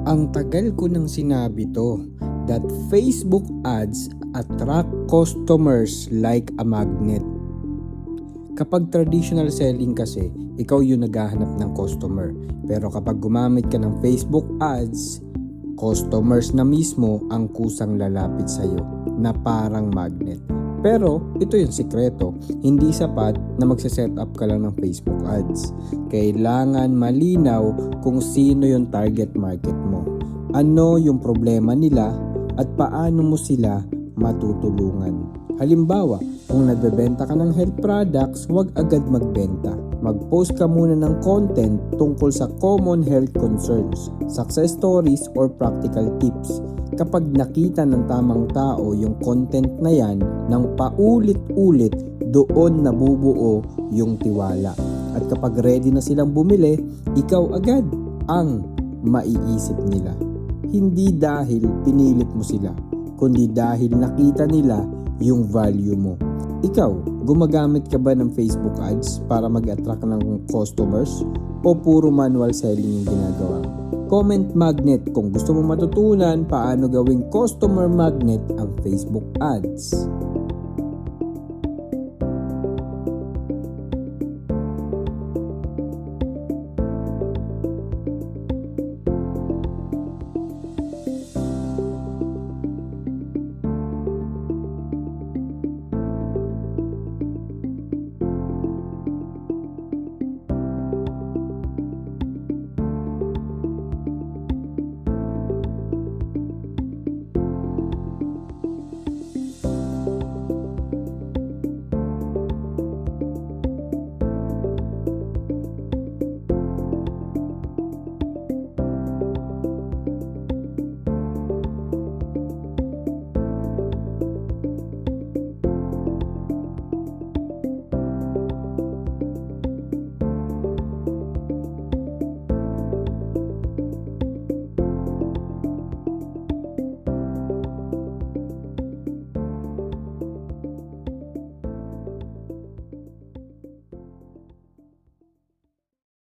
Ang tagal ko nang sinabi to, that Facebook ads attract customers like a magnet. Kapag traditional selling kasi, ikaw yung naghahanap ng customer. Pero kapag gumamit ka ng Facebook ads, customers na mismo ang kusang lalapit sa'yo na parang magnet. Pero ito yung sikreto, hindi sapat na magse-set up ka lang ng Facebook ads. Kailangan malinaw kung sino yung target market mo. Ano yung problema nila at paano mo sila matutulungan. Halimbawa, kung nagbebenta ka ng health products, huwag agad magbenta. Mag-post ka muna ng content tungkol sa common health concerns, success stories, or practical tips. Kapag nakita ng tamang tao yung content na yan ng paulit-ulit, doon nabubuo yung tiwala. At kapag ready na silang bumili, ikaw agad ang maiisip nila. Hindi dahil pinilit mo sila, kundi dahil nakita nila yung value mo. Ikaw, gumagamit ka ba ng Facebook ads para mag-attract ng customers o puro manual selling yung ginagawa? Comment magnet kung gusto mo matutunan paano gawing customer magnet ang Facebook ads.